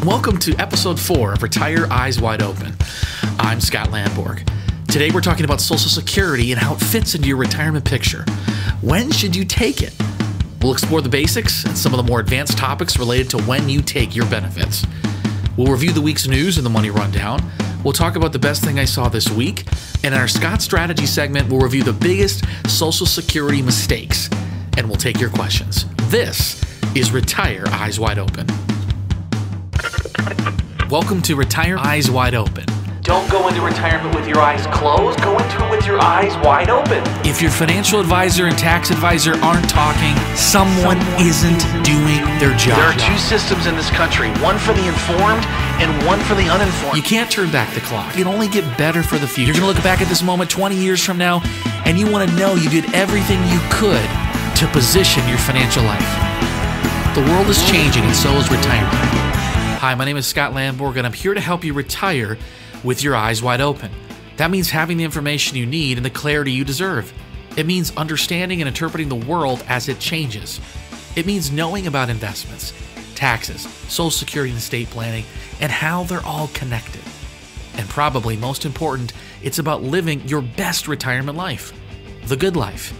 Welcome to episode 4 of Retire Eyes Wide Open. I'm Scot Landborg. Today we're talking about Social Security and how it fits into your retirement picture. When should you take it? We'll explore the basics and some of the more advanced topics related to when you take your benefits. We'll review the week's news and the money rundown. We'll talk about the best thing I saw this week. And in our Scott Strategy segment, we'll review the biggest Social Security mistakes. And we'll take your questions. This is Retire Eyes Wide Open. Welcome to Retire Eyes Wide Open. Don't go into retirement with your eyes closed. Go into it with your eyes wide open. If your financial advisor and tax advisor aren't talking, someone isn't doing their job. There are two systems in this country, one for the informed and one for the uninformed. You can't turn back the clock. It can only get better for the future. You're going to look back at this moment 20 years from now, and you want to know you did everything you could to position your financial life. The world is changing, and so is retirement. Hi, my name is Scot Landborg, and I'm here to help you retire with your eyes wide open. That means having the information you need and the clarity you deserve. It means understanding and interpreting the world as it changes. It means knowing about investments, taxes, Social Security and estate planning, and how they're all connected. And probably most important, it's about living your best retirement life, the good life.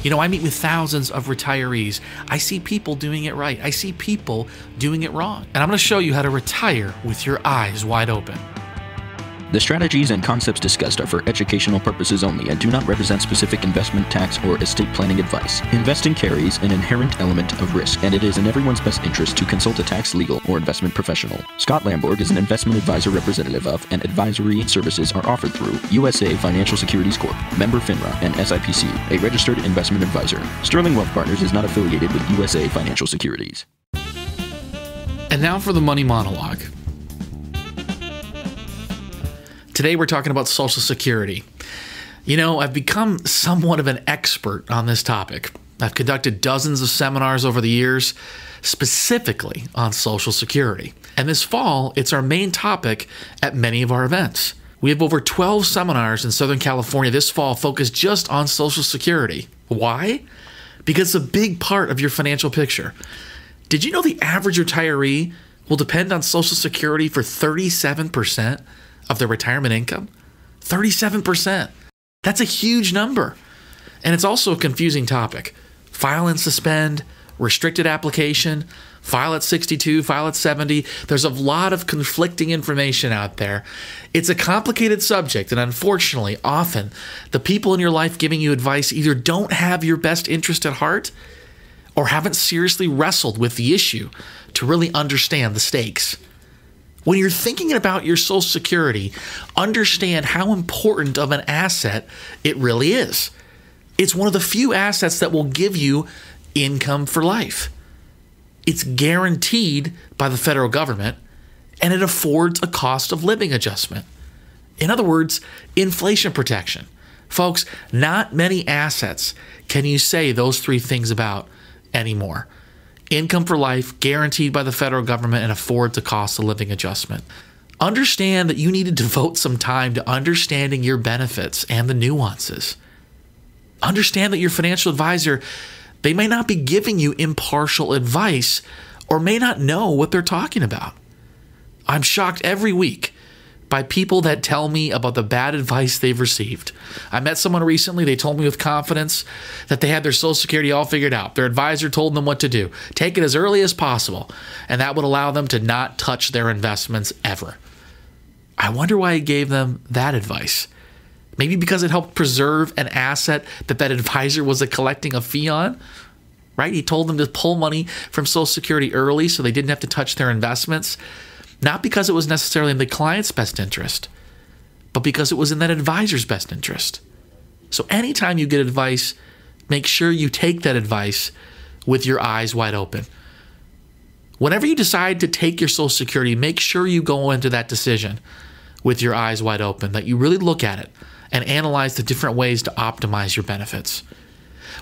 You know, I meet with thousands of retirees. I see people doing it right. I see people doing it wrong. And I'm going to show you how to retire with your eyes wide open. The strategies and concepts discussed are for educational purposes only and do not represent specific investment, tax, or estate planning advice. Investing carries an inherent element of risk, and it is in everyone's best interest to consult a tax, legal, or investment professional. Scot Landborg is an investment advisor representative of, and advisory services are offered through USA Financial Securities Corp., member FINRA, and SIPC, a registered investment advisor. Sterling Wealth Partners is not affiliated with USA Financial Securities. And now for the money monologue. Today we're talking about Social Security. You know, I've become somewhat of an expert on this topic. I've conducted dozens of seminars over the years, specifically on Social Security. And this fall, it's our main topic at many of our events. We have over 12 seminars in Southern California this fall focused just on Social Security. Why? Because it's a big part of your financial picture. Did you know the average retiree will depend on Social Security for 37% of their retirement income? 37%. That's a huge number. And it's also a confusing topic. File and suspend, restricted application, file at 62, file at 70. There's a lot of conflicting information out there. It's a complicated subject, and unfortunately, often the people in your life giving you advice either don't have your best interest at heart or haven't seriously wrestled with the issue to really understand the stakes. When you're thinking about your Social Security, understand how important of an asset it really is. It's one of the few assets that will give you income for life. It's guaranteed by the federal government, and it affords a cost of living adjustment. In other words, inflation protection. Folks, not many assets can you say those three things about anymore. Income for life, guaranteed by the federal government, and affords a cost of living adjustment. Understand that you need to devote some time to understanding your benefits and the nuances. Understand that your financial advisor, they may not be giving you impartial advice or may not know what they're talking about. I'm shocked every week by people that tell me about the bad advice they've received. I met someone recently, they told me with confidence that they had their Social Security all figured out. Their advisor told them what to do. Take it as early as possible, and that would allow them to not touch their investments ever. I wonder why he gave them that advice. Maybe because it helped preserve an asset that advisor was collecting a fee on, right? He told them to pull money from Social Security early so they didn't have to touch their investments. Not because it was necessarily in the client's best interest, but because it was in that advisor's best interest. So anytime you get advice, make sure you take that advice with your eyes wide open. Whenever you decide to take your Social Security, make sure you go into that decision with your eyes wide open, that you really look at it and analyze the different ways to optimize your benefits.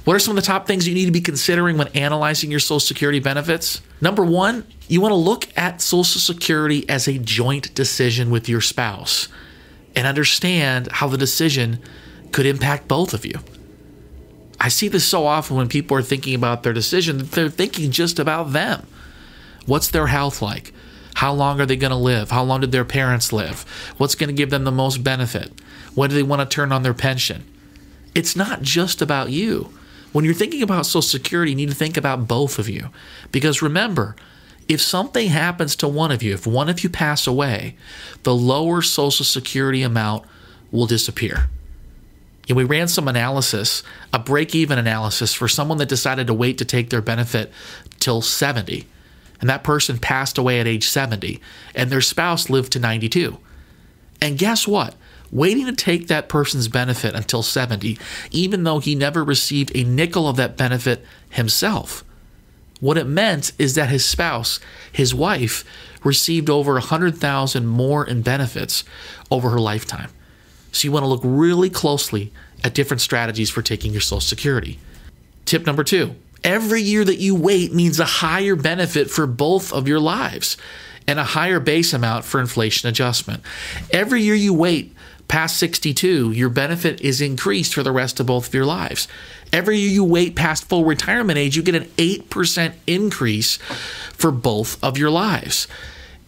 What are some of the top things you need to be considering when analyzing your Social Security benefits? Number one, you want to look at Social Security as a joint decision with your spouse and understand how the decision could impact both of you. I see this so often when people are thinking about their decision, they're thinking just about them. What's their health like? How long are they going to live? How long did their parents live? What's going to give them the most benefit? When do they want to turn on their pension? It's not just about you. When you're thinking about Social Security, you need to think about both of you. Because remember, if something happens to one of you, if one of you pass away, the lower Social Security amount will disappear. And we ran some analysis, a break-even analysis for someone that decided to wait to take their benefit till 70. And that person passed away at age 70, and their spouse lived to 92. And guess what? Waiting to take that person's benefit until 70, even though he never received a nickel of that benefit himself, what it meant is that his spouse, his wife, received over $100,000 more in benefits over her lifetime. So you want to look really closely at different strategies for taking your Social Security. Tip number 2, every year that you wait means a higher benefit for both of your lives and a higher base amount for inflation adjustment. Every year you wait past 62, your benefit is increased for the rest of both of your lives. Every year you wait past full retirement age, you get an 8% increase for both of your lives.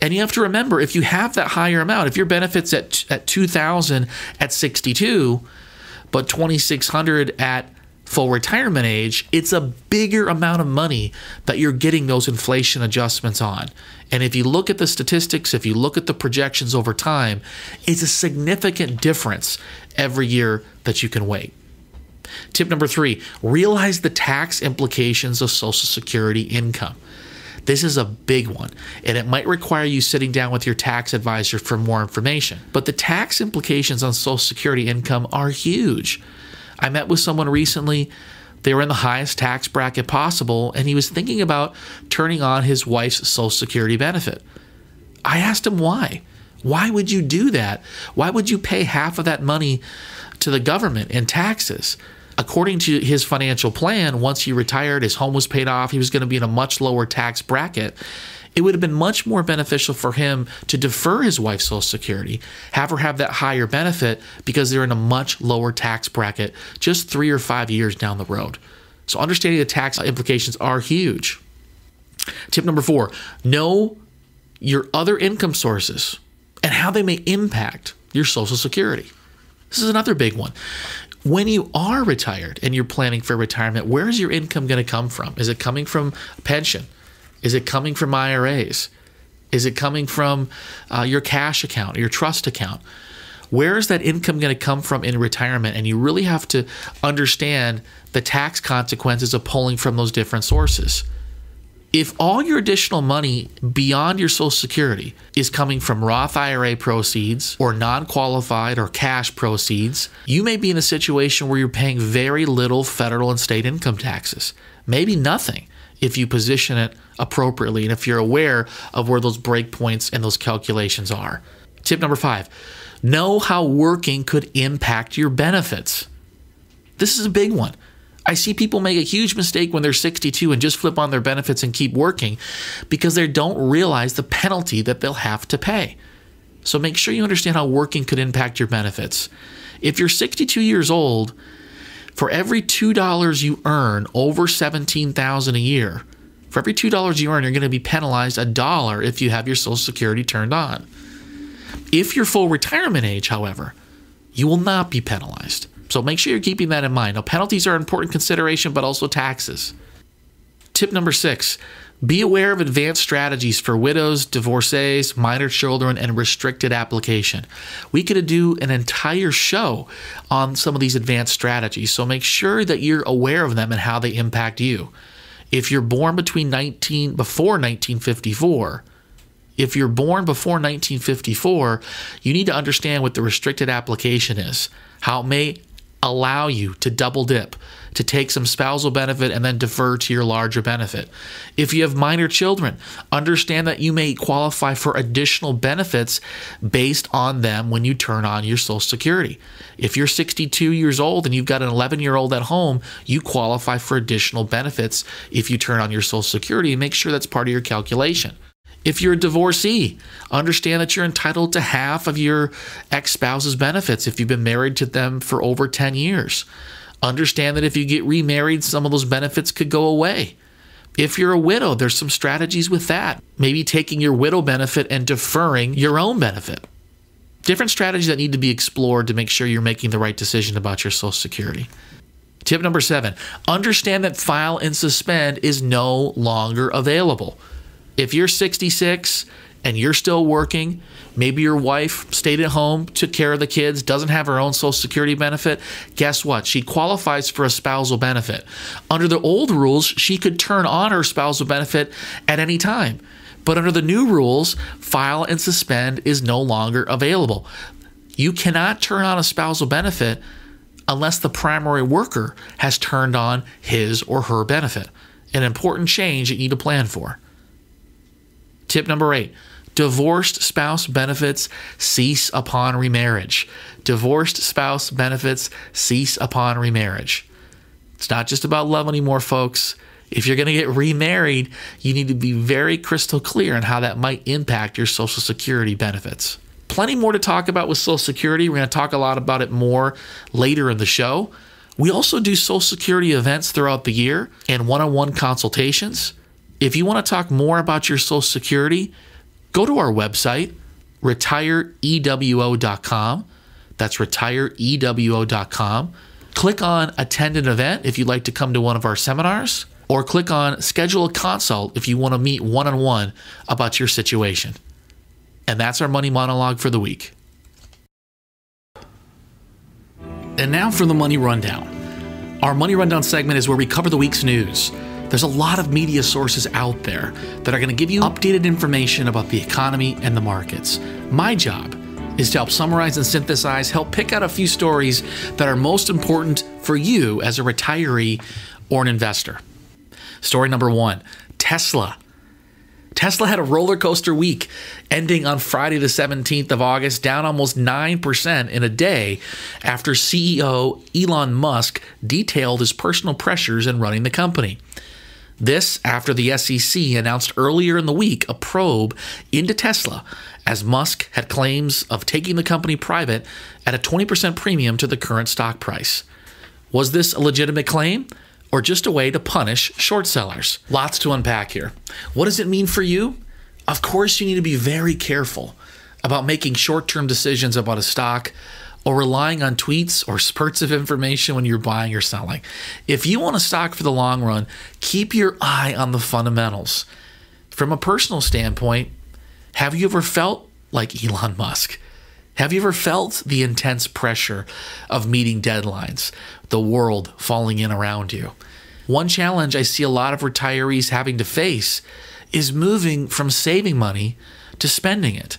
And you have to remember, if you have that higher amount, if your benefit's at $2,000 at 62, but $2,600 at full retirement age, it's a bigger amount of money that you're getting those inflation adjustments on. And if you look at the statistics, if you look at the projections over time, it's a significant difference every year that you can wait. Tip number 3, realize the tax implications of Social Security income. This is a big one, and it might require you sitting down with your tax advisor for more information. But the tax implications on Social Security income are huge. I met with someone recently. They were in the highest tax bracket possible, and he was thinking about turning on his wife's Social Security benefit. I asked him why. Why would you do that? Why would you pay half of that money to the government in taxes? According to his financial plan, once he retired, his home was paid off, he was going to be in a much lower tax bracket. It would have been much more beneficial for him to defer his wife's Social Security, have her have that higher benefit because they're in a much lower tax bracket just 3 or 5 years down the road. So understanding the tax implications are huge. Tip number 4, know your other income sources and how they may impact your Social Security. This is another big one. When you are retired and you're planning for retirement, where is your income going to come from? Is it coming from a pension? Is it coming from IRAs? Is it coming from your cash account, your trust account? Where is that income going to come from in retirement? And you really have to understand the tax consequences of pulling from those different sources. If all your additional money beyond your Social Security is coming from Roth IRA proceeds or non-qualified or cash proceeds, you may be in a situation where you're paying very little federal and state income taxes, maybe nothing if you position it appropriately and if you're aware of where those breakpoints and those calculations are. Tip number 5, know how working could impact your benefits. This is a big one. I see people make a huge mistake when they're 62 and just flip on their benefits and keep working because they don't realize the penalty that they'll have to pay. So make sure you understand how working could impact your benefits. If you're 62 years old, for every $2 you earn over $17,000 a year, for every $2 you earn, you're going to be penalized $1 if you have your Social Security turned on. If you're full retirement age, however, you will not be penalized. So make sure you're keeping that in mind. Now, penalties are an important consideration, but also taxes. Tip number 6, be aware of advanced strategies for widows, divorcees, minor children, and restricted application. We could do an entire show on some of these advanced strategies, so make sure that you're aware of them and how they impact you. If you're born before 1954, you need to understand what the restricted application is, how it may allow you to double dip, to take some spousal benefit and then defer to your larger benefit. If you have minor children, understand that you may qualify for additional benefits based on them when you turn on your Social Security. If you're 62 years old and you've got an 11-year-old at home, you qualify for additional benefits if you turn on your Social Security, and make sure that's part of your calculation. If you're a divorcee, understand that you're entitled to half of your ex-spouse's benefits if you've been married to them for over 10 years. Understand that if you get remarried, some of those benefits could go away. If you're a widow, there's some strategies with that. Maybe taking your widow benefit and deferring your own benefit. Different strategies that need to be explored to make sure you're making the right decision about your Social Security. Tip number 7, understand that file and suspend is no longer available. If you're 66 and you're still working, maybe your wife stayed at home, took care of the kids, doesn't have her own Social Security benefit, guess what? She qualifies for a spousal benefit. Under the old rules, she could turn on her spousal benefit at any time. But under the new rules, file and suspend is no longer available. You cannot turn on a spousal benefit unless the primary worker has turned on his or her benefit. An important change that you need to plan for. Tip number 8, divorced spouse benefits cease upon remarriage. Divorced spouse benefits cease upon remarriage. It's not just about love anymore, folks. If you're going to get remarried, you need to be very crystal clear on how that might impact your Social Security benefits. Plenty more to talk about with Social Security. We're going to talk a lot about it more later in the show. We also do Social Security events throughout the year and one-on-one consultations. If you want to talk more about your Social Security, go to our website, retireewo.com. That's retireewo.com. Click on Attend an Event if you'd like to come to one of our seminars, or click on Schedule a Consult if you want to meet one-on-one about your situation. And that's our Money Monologue for the week. And now for the Money Rundown. Our Money Rundown segment is where we cover the week's news. There's a lot of media sources out there that are going to give you updated information about the economy and the markets. My job is to help summarize and synthesize, help pick out a few stories that are most important for you as a retiree or an investor. Story number 1, Tesla. Tesla had a roller coaster week, ending on Friday the 17th of August, down almost 9% in a day after CEO Elon Musk detailed his personal pressures in running the company. This after the SEC announced earlier in the week a probe into Tesla, as Musk had claims of taking the company private at a 20% premium to the current stock price. Was this a legitimate claim, or just a way to punish short sellers? Lots to unpack here. What does it mean for you? Of course, you need to be very careful about making short-term decisions about a stock or relying on tweets or spurts of information when you're buying or selling. If you want a stock for the long run, keep your eye on the fundamentals. From a personal standpoint, have you ever felt like Elon Musk? Have you ever felt the intense pressure of meeting deadlines, the world falling in around you? One challenge I see a lot of retirees having to face is moving from saving money to spending it.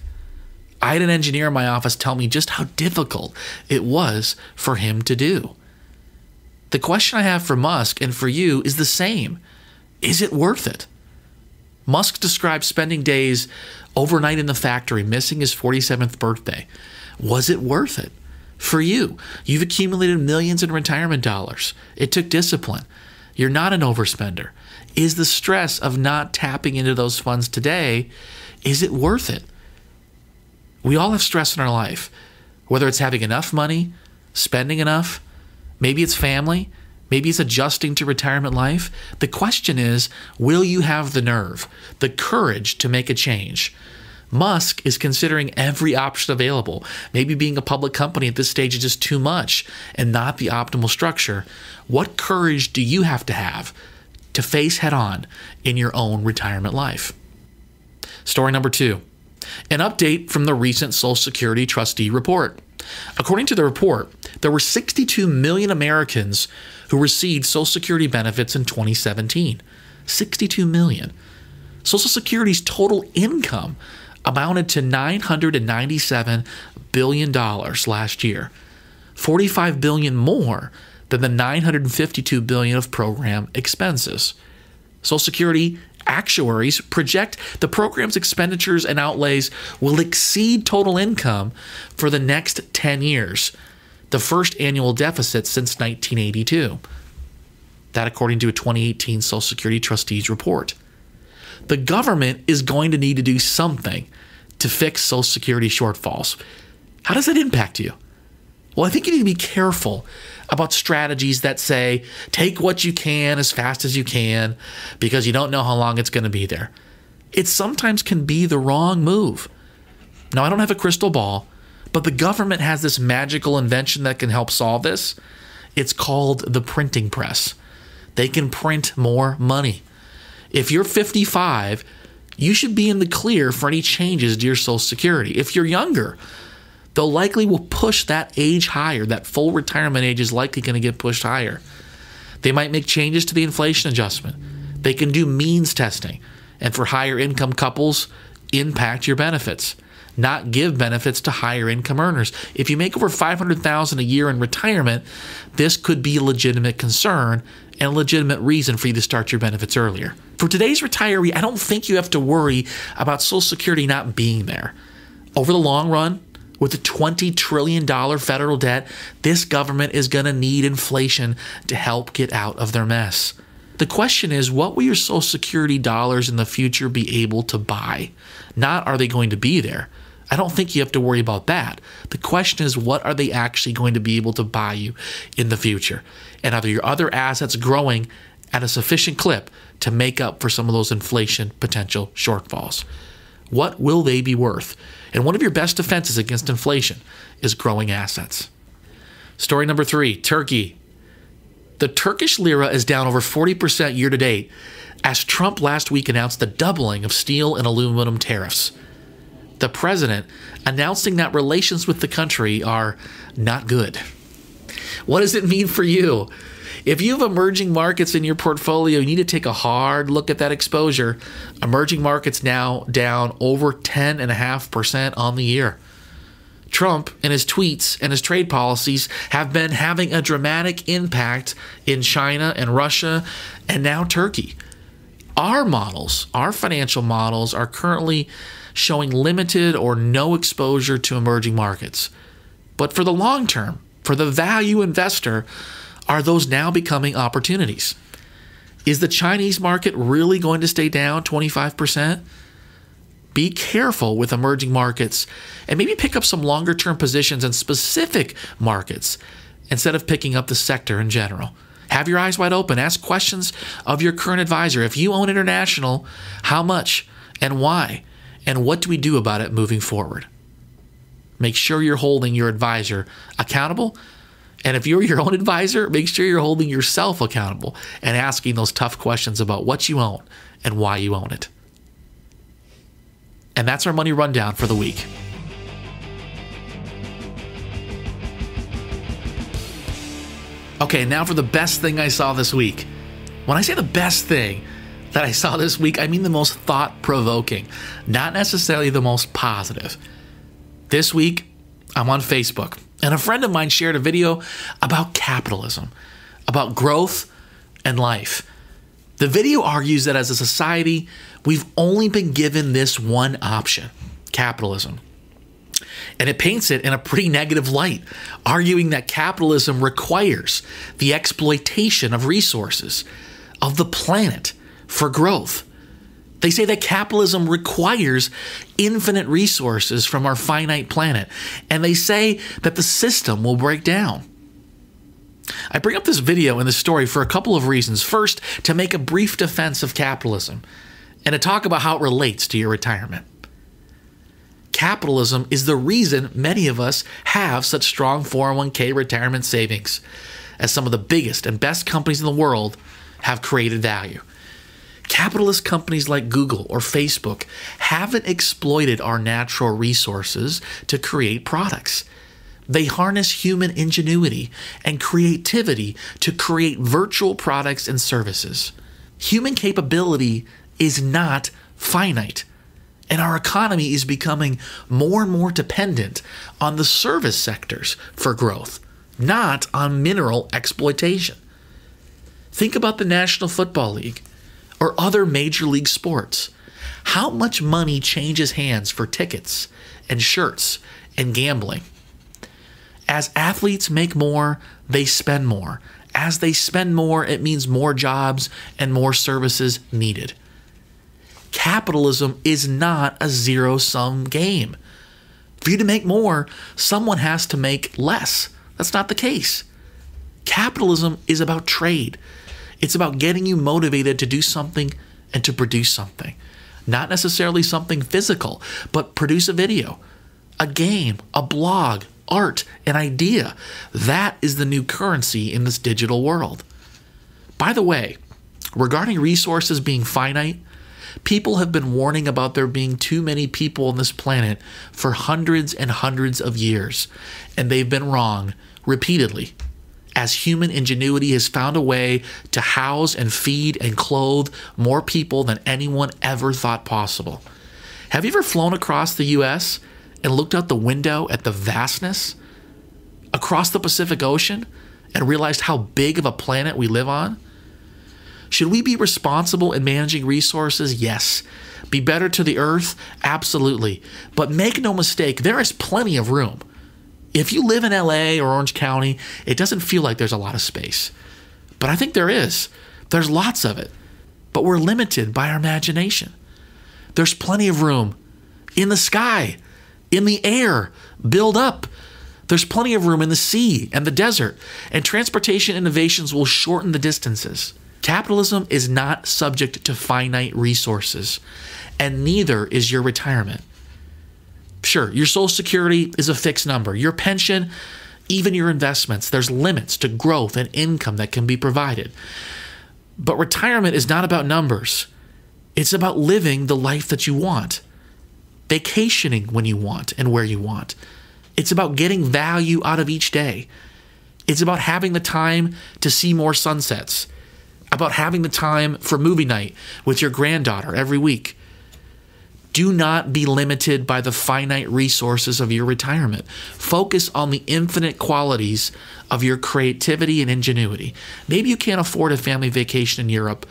I had an engineer in my office tell me just how difficult it was for him to do. The question I have for Musk and for you is the same. Is it worth it? Musk described spending days overnight in the factory, missing his 47th birthday. Was it worth it? For you, you've accumulated millions in retirement dollars. It took discipline. You're not an overspender. Is the stress of not tapping into those funds today, is it worth it? We all have stress in our life, whether it's having enough money, spending enough, maybe it's family, maybe it's adjusting to retirement life. The question is, will you have the nerve, the courage to make a change? Musk is considering every option available. Maybe being a public company at this stage is just too much and not the optimal structure. What courage do you have to face head on in your own retirement life? Story number 2. An update from the recent Social Security trustee report. According to the report, there were 62 million Americans who received Social Security benefits in 2017. 62 million. Social Security's total income amounted to $997 billion last year, $45 billion more than the $952 billion of program expenses. Social Security actuaries project the program's expenditures and outlays will exceed total income for the next 10 years, the first annual deficit since 1982. That according to a 2018 Social Security trustees report. The government is going to need to do something to fix Social Security shortfalls. How does that impact you? Well, I think you need to be careful about strategies that say, take what you can as fast as you can because you don't know how long it's going to be there. It sometimes can be the wrong move. Now, I don't have a crystal ball, but the government has this magical invention that can help solve this. It's called the printing press. They can print more money. If you're 55, you should be in the clear for any changes to your Social Security. If you're younger, they'll likely will push that age higher. That full retirement age is likely going to get pushed higher. They might make changes to the inflation adjustment. They can do means testing, and for higher income couples, impact your benefits, not give benefits to higher income earners. If you make over $500,000 a year in retirement, this could be a legitimate concern and a legitimate reason for you to start your benefits earlier. For today's retiree, I don't think you have to worry about Social Security not being there. Over the long run, with the $20 trillion federal debt, this government is going to need inflation to help get out of their mess. The question is, what will your Social Security dollars in the future be able to buy? Not are they going to be there. I don't think you have to worry about that. The question is, what are they actually going to be able to buy you in the future? And are your other assets growing at a sufficient clip to make up for some of those inflation potential shortfalls? What will they be worth? And one of your best defenses against inflation is growing assets. Story number 3, Turkey. The Turkish lira is down over 40% year to date as Trump last week announced the doubling of steel and aluminum tariffs. The president announcing that relations with the country are not good. What does it mean for you? If you have emerging markets in your portfolio, you need to take a hard look at that exposure. Emerging markets now down over 10.5% on the year. Trump and his tweets and his trade policies have been having a dramatic impact in China and Russia and now Turkey. Our models, our financial models, are currently showing limited or no exposure to emerging markets. But for the long term, for the value investor, are those now becoming opportunities? Is the Chinese market really going to stay down 25%? Be careful with emerging markets and maybe pick up some longer term positions in specific markets instead of picking up the sector in general. Have your eyes wide open. Ask questions of your current advisor. If you own international, how much and why? And what do we do about it moving forward? Make sure you're holding your advisor accountable. And if you're your own advisor, make sure you're holding yourself accountable and asking those tough questions about what you own and why you own it. And that's our money rundown for the week. Okay, now for the best thing I saw this week. When I say the best thing that I saw this week, I mean the most thought-provoking, not necessarily the most positive. This week, I'm on Facebook, and a friend of mine shared a video about capitalism, about growth and life. The video argues that as a society, we've only been given this one option, capitalism. And it paints it in a pretty negative light, arguing that capitalism requires the exploitation of resources, of the planet, for growth. They say that capitalism requires infinite resources from our finite planet, and they say that the system will break down. I bring up this video and this story for a couple of reasons. First, to make a brief defense of capitalism, and to talk about how it relates to your retirement. Capitalism is the reason many of us have such strong 401k retirement savings, as some of the biggest and best companies in the world have created value. Capitalist companies like Google or Facebook haven't exploited our natural resources to create products. They harness human ingenuity and creativity to create virtual products and services. Human capability is not finite, and our economy is becoming more and more dependent on the service sectors for growth, not on mineral exploitation. Think about the National Football League or other major league sports. How much money changes hands for tickets and shirts and gambling? As athletes make more, they spend more. As they spend more, it means more jobs and more services needed. Capitalism is not a zero-sum game. For you to make more, someone has to make less That's not the case. Capitalism is about trade. It's about getting you motivated to do something and to produce something. Not necessarily something physical, but produce a video, a game, a blog, art, an idea. That is the new currency in this digital world. By the way, regarding resources being finite, people have been warning about there being too many people on this planet for hundreds and hundreds of years, and they've been wrong repeatedly, as human ingenuity has found a way to house and feed and clothe more people than anyone ever thought possible. Have you ever flown across the U.S. and looked out the window at the vastness across the Pacific Ocean and realized how big of a planet we live on? Should we be responsible in managing resources? Yes. Be better to the earth? Absolutely. But make no mistake, there is plenty of room. If you live in LA or Orange County, it doesn't feel like there's a lot of space. But I think there is. There's lots of it. But we're limited by our imagination. There's plenty of room in the sky, in the air. Build up. There's plenty of room in the sea and the desert. And transportation innovations will shorten the distances. Capitalism is not subject to finite resources, and neither is your retirement. Sure, your Social Security is a fixed number. Your pension, even your investments, there's limits to growth and income that can be provided. But retirement is not about numbers. It's about living the life that you want, vacationing when you want and where you want. It's about getting value out of each day. It's about having the time to see more sunsets, about having the time for movie night with your granddaughter every week. Do not be limited by the finite resources of your retirement. Focus on the infinite qualities of your creativity and ingenuity. Maybe you can't afford a family vacation in Europe,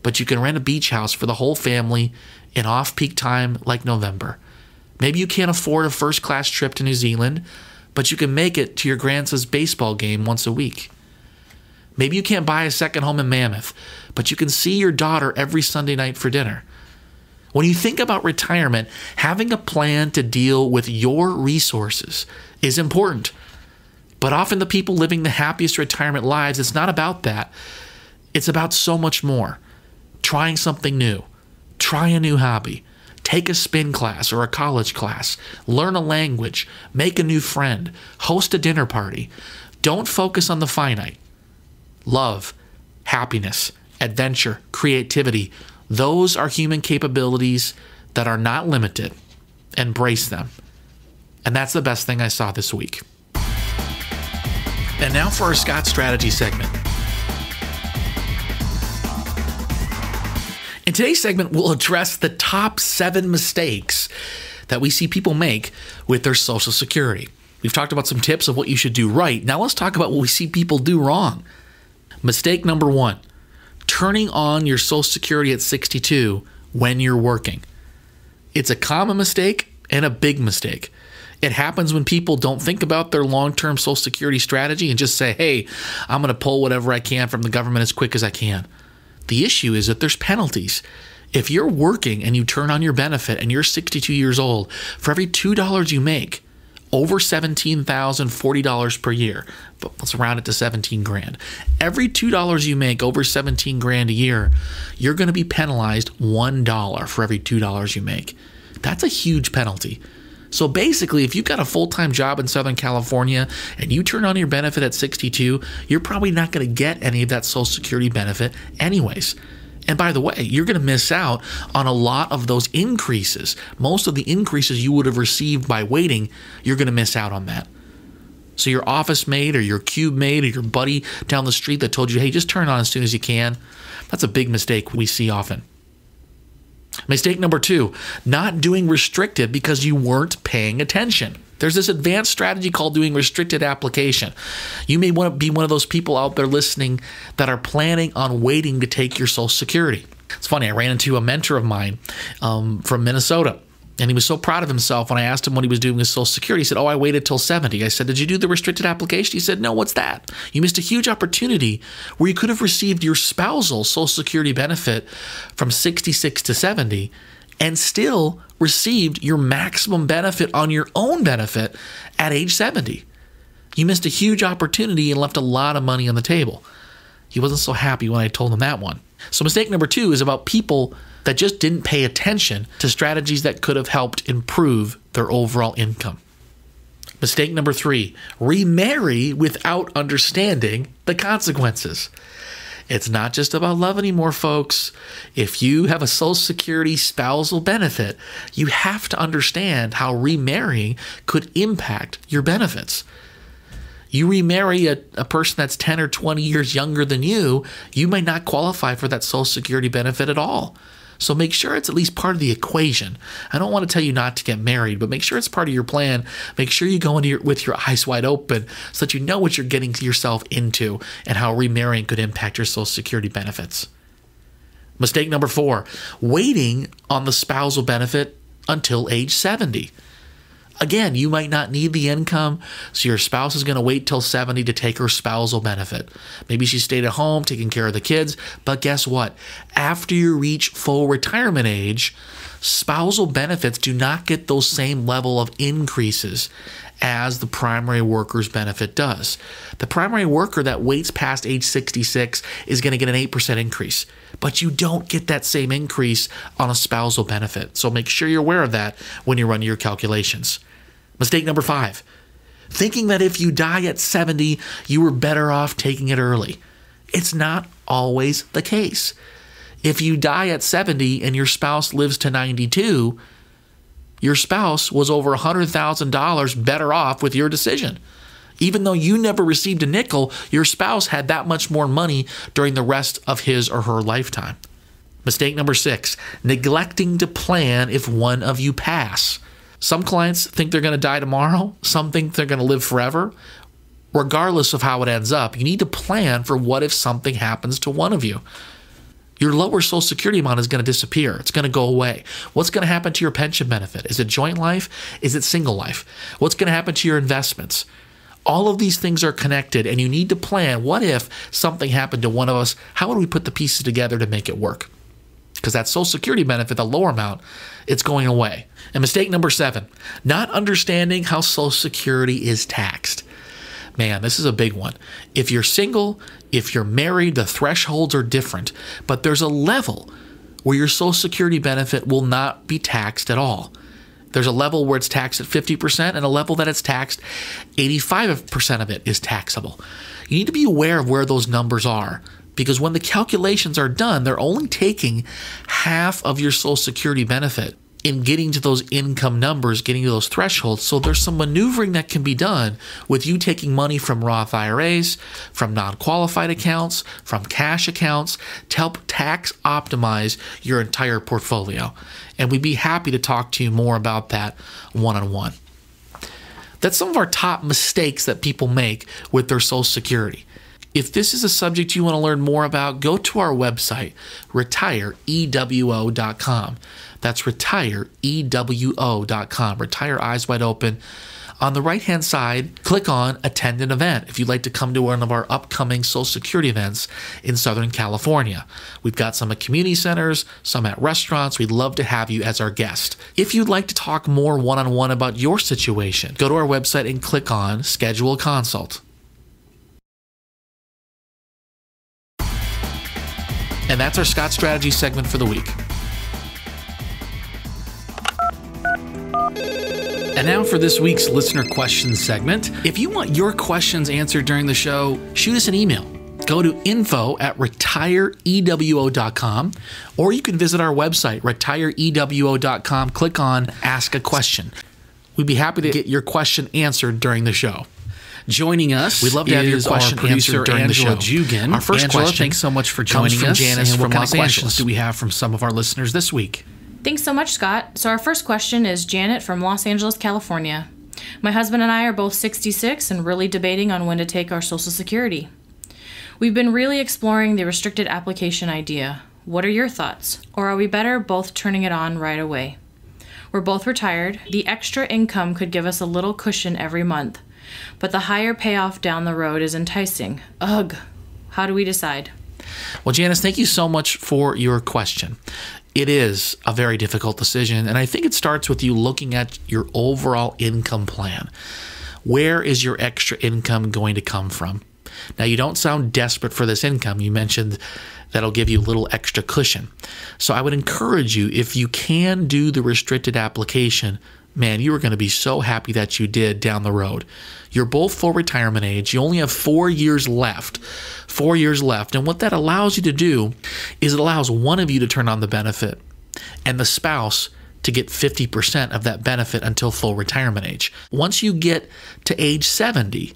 but you can rent a beach house for the whole family in off-peak time like November. Maybe you can't afford a first-class trip to New Zealand, but you can make it to your grandson's baseball game once a week. Maybe you can't buy a second home in Mammoth, but you can see your daughter every Sunday night for dinner. When you think about retirement, having a plan to deal with your resources is important. But often the people living the happiest retirement lives, it's not about that. It's about so much more. Trying something new. Try a new hobby. Take a spin class or a college class. Learn a language. Make a new friend. Host a dinner party. Don't focus on the finite. Love, happiness, adventure, creativity. Those are human capabilities that are not limited. Embrace them. And that's the best thing I saw this week. And now for our Scott Strategy segment. In today's segment, we'll address the top 7 mistakes that we see people make with their Social Security. We've talked about some tips of what you should do right. Now let's talk about what we see people do wrong. Mistake number 1, turning on your Social Security at 62 when you're working. It's a common mistake and a big mistake. It happens when people don't think about their long-term Social Security strategy and just say, hey, I'm going to pull whatever I can from the government as quick as I can. The issue is that there's penalties. If you're working and you turn on your benefit and you're 62 years old, for every $2 you make, over $17,040 per year, but let's round it to 17 grand. Every $2 you make over 17 grand a year, you're going to be penalized $1 for every $2 you make. That's a huge penalty. So basically, if you've got a full-time job in Southern California and you turn on your benefit at 62, you're probably not going to get any of that Social Security benefit anyways. And by the way, you're going to miss out on a lot of those increases. Most of the increases you would have received by waiting, you're going to miss out on that. So your office mate or your cube mate or your buddy down the street that told you, hey, just turn on as soon as you can, that's a big mistake we see often. Mistake number 2, not doing restricted because you weren't paying attention. There's this advanced strategy called doing restricted application. You may want to be one of those people out there listening that are planning on waiting to take your Social Security. It's funny, I ran into a mentor of mine from Minnesota, and he was so proud of himself when I asked him what he was doing with Social Security. He said, oh, I waited till 70. I said, did you do the restricted application? He said, no, what's that? You missed a huge opportunity where you could have received your spousal Social Security benefit from 66 to 70 and still received your maximum benefit on your own benefit at age 70. You missed a huge opportunity and left a lot of money on the table. He wasn't so happy when I told him that one. So mistake number 2 is about people that just didn't pay attention to strategies that could have helped improve their overall income. Mistake number 3, remarry without understanding the consequences. It's not just about love anymore, folks. If you have a Social Security spousal benefit, you have to understand how remarrying could impact your benefits. You remarry a person that's 10 or 20 years younger than you might not qualify for that Social Security benefit at all. So make sure it's at least part of the equation. I don't want to tell you not to get married, but make sure it's part of your plan. Make sure you go into with your eyes wide open so that you know what you're getting yourself into and how remarrying could impact your Social Security benefits. Mistake number 4, waiting on the spousal benefit until age 70. Again, you might not need the income, so your spouse is going to wait till 70 to take her spousal benefit. Maybe she stayed at home taking care of the kids, but guess what? After you reach full retirement age, spousal benefits do not get those same level of increases as the primary worker's benefit does. The primary worker that waits past age 66 is going to get an 8% increase, but you don't get that same increase on a spousal benefit. So make sure you're aware of that when you run your calculations. Mistake number 5, thinking that if you die at 70, you were better off taking it early. It's not always the case. If you die at 70 and your spouse lives to 92, your spouse was over $100,000 better off with your decision. Even though you never received a nickel, your spouse had that much more money during the rest of his or her lifetime. Mistake number 6, neglecting to plan if one of you pass. Some clients think they're going to die tomorrow. Some think they're going to live forever. Regardless of how it ends up, you need to plan for what if something happens to one of you. Your lower Social Security amount is going to disappear. It's going to go away. What's going to happen to your pension benefit? Is it joint life? Is it single life? What's going to happen to your investments? All of these things are connected, and you need to plan, what if something happened to one of us? How would we put the pieces together to make it work? Because that Social Security benefit, the lower amount, it's going away. And mistake number 7, not understanding how Social Security is taxed. Man, this is a big one. If you're single, if you're married, the thresholds are different, but there's a level where your Social Security benefit will not be taxed at all. There's a level where it's taxed at 50% and a level that it's taxed 85% of it is taxable. You need to be aware of where those numbers are, because when the calculations are done, they're only taking half of your Social Security benefit in getting to those income numbers, getting to those thresholds. So there's some maneuvering that can be done with you taking money from Roth IRAs, from non-qualified accounts, from cash accounts to help tax optimize your entire portfolio. And we'd be happy to talk to you more about that one-on-one. That's some of our top mistakes that people make with their Social Security. If this is a subject you want to learn more about, go to our website, retireewo.com. That's retireewo.com. Retire eyes wide open. On the right-hand side, click on Attend an Event if you'd like to come to one of our upcoming Social Security events in Southern California. We've got some at community centers, some at restaurants. We'd love to have you as our guest. If you'd like to talk more one-on-one about your situation, go to our website and click on Schedule a Consult. And that's our Scott Strategy segment for the week. And now for this week's listener questions segment. If you want your questions answered during the show, shoot us an email. Go to info@retireewo.com, or you can visit our website, retireewo.com, click on Ask a Question. We'd be happy to get your question answered during the show. Joining us, we'd love to have your question answered during Angela the show. Jugan. Our first Angela, question, thanks so much for joining from us. Janice and from what kind Los of questions Angeles. do we have from some of our listeners this week? Thanks so much, Scott. So our first question is Janet from Los Angeles, California. My husband and I are both 66 and really debating on when to take our Social Security. We've been really exploring the restricted application idea. What are your thoughts? Or are we better both turning it on right away? We're both retired. The extra income could give us a little cushion every month, but the higher payoff down the road is enticing. Ugh. How do we decide? Well, Janice, thank you so much for your question. It is a very difficult decision, and I think it starts with you looking at your overall income plan. Where is your extra income going to come from? Now, you don't sound desperate for this income. You mentioned that'll give you a little extra cushion. So I would encourage you, if you can do the restricted application, man, you are going to be so happy that you did down the road. You're both full retirement age. You only have 4 years left. 4 years left. And what that allows you to do is it allows one of you to turn on the benefit and the spouse to get 50% of that benefit until full retirement age. Once you get to age 70,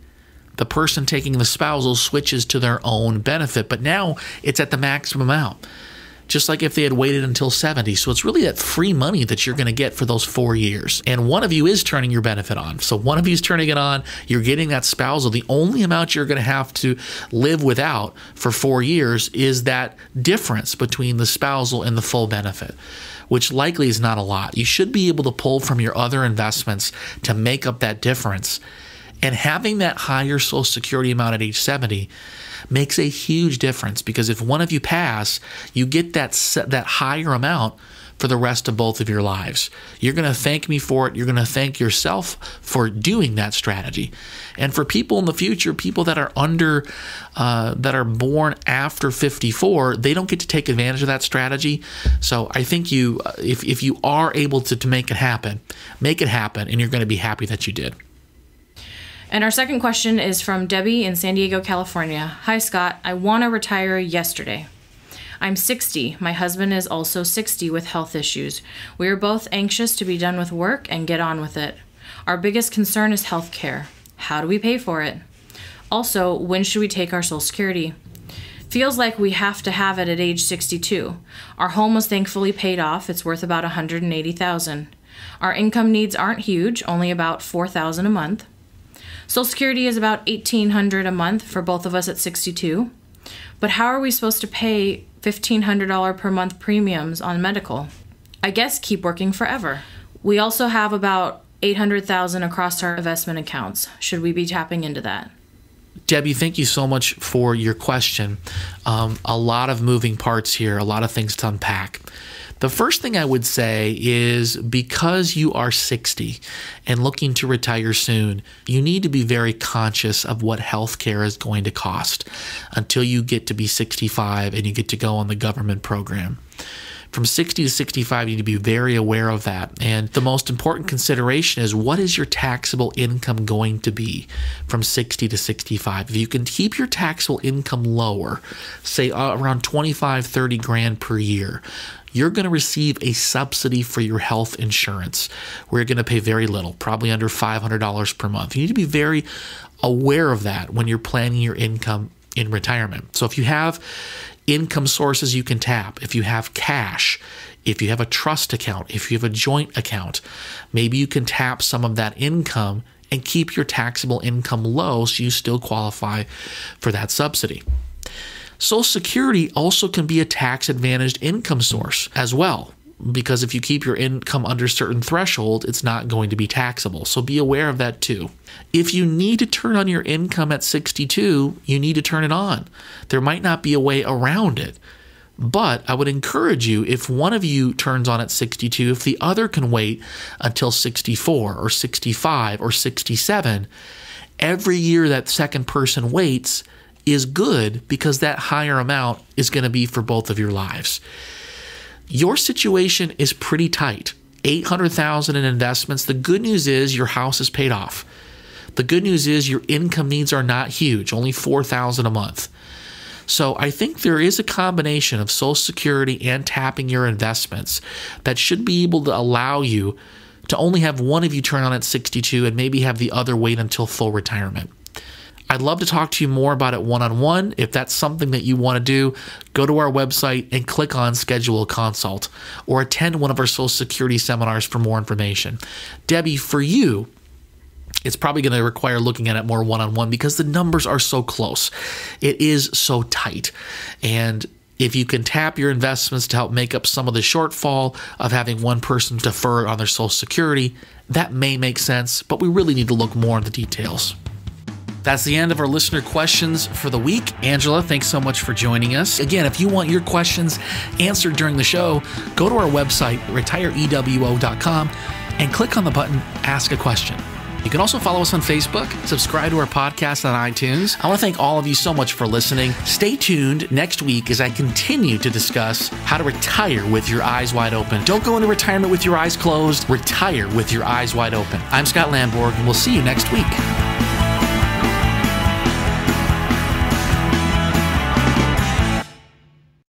the person taking the spousal switches to their own benefit, but now it's at the maximum amount, just like if they had waited until 70. So it's really that free money that you're going to get for those 4 years. And one of you is turning your benefit on. So one of you is turning it on. You're getting that spousal. The only amount you're going to have to live without for 4 years is that difference between the spousal and the full benefit, which likely is not a lot. You should be able to pull from your other investments to make up that difference. And having that higher Social Security amount at age 70 makes a huge difference, because if one of you pass, you get that higher amount for the rest of both of your lives. You're going to thank me for it. You're going to thank yourself for doing that strategy. And for people in the future, people that are that are born after 54, they don't get to take advantage of that strategy. So I think if you are able to make it happen, and you're going to be happy that you did. And our second question is from Debbie in San Diego, California. Hi, Scott. I want to retire yesterday. I'm 60. My husband is also 60 with health issues. We are both anxious to be done with work and get on with it. Our biggest concern is health care. How do we pay for it? Also, when should we take our Social Security? Feels like we have to have it at age 62. Our home was thankfully paid off. It's worth about $180,000. Our income needs aren't huge, only about $4,000 a month. Social Security is about $1,800 a month for both of us at 62. But how are we supposed to pay $1,500 per month premiums on medical? I guess keep working forever. We also have about $800,000 across our investment accounts. Should we be tapping into that? Debbie, thank you so much for your question. A lot of moving parts here, a lot of things to unpack. The first thing I would say is, because you are 60 and looking to retire soon, you need to be very conscious of what healthcare is going to cost until you get to be 65 and you get to go on the government program. From 60 to 65, you need to be very aware of that. And the most important consideration is, what is your taxable income going to be from 60 to 65? If you can keep your taxable income lower, say around 25, 30 grand per year, you're going to receive a subsidy for your health insurance, where you're going to pay very little, probably under $500 per month. You need to be very aware of that when you're planning your income in retirement. So if you have income sources you can tap, if you have cash, if you have a trust account, if you have a joint account, maybe you can tap some of that income and keep your taxable income low so you still qualify for that subsidy. Social Security also can be a tax-advantaged income source as well, because if you keep your income under certain threshold, it's not going to be taxable. So be aware of that too. If you need to turn on your income at 62, you need to turn it on. There might not be a way around it, but I would encourage you, if one of you turns on at 62, if the other can wait until 64 or 65 or 67, every year that second person waits is good, because that higher amount is going to be for both of your lives. Your situation is pretty tight. $800,000 in investments. The good news is your house is paid off. The good news is your income needs are not huge, only $4,000 a month. So I think there is a combination of Social Security and tapping your investments that should be able to allow you to only have one of you turn on at 62 and maybe have the other wait until full retirement. I'd love to talk to you more about it one-on-one. If that's something that you want to do, go to our website and click on Schedule a Consult, or attend one of our Social Security seminars for more information. Debbie, for you, it's probably going to require looking at it more one-on-one, because the numbers are so close. It is so tight. And if you can tap your investments to help make up some of the shortfall of having one person defer on their Social Security, that may make sense, but we really need to look more into the details. That's the end of our listener questions for the week. Angela, thanks so much for joining us. Again, if you want your questions answered during the show, go to our website, retireewo.com, and click on the button, Ask a Question. You can also follow us on Facebook, subscribe to our podcast on iTunes. I want to thank all of you so much for listening. Stay tuned next week as I continue to discuss how to retire with your eyes wide open. Don't go into retirement with your eyes closed. Retire with your eyes wide open. I'm Scot Landborg, and we'll see you next week.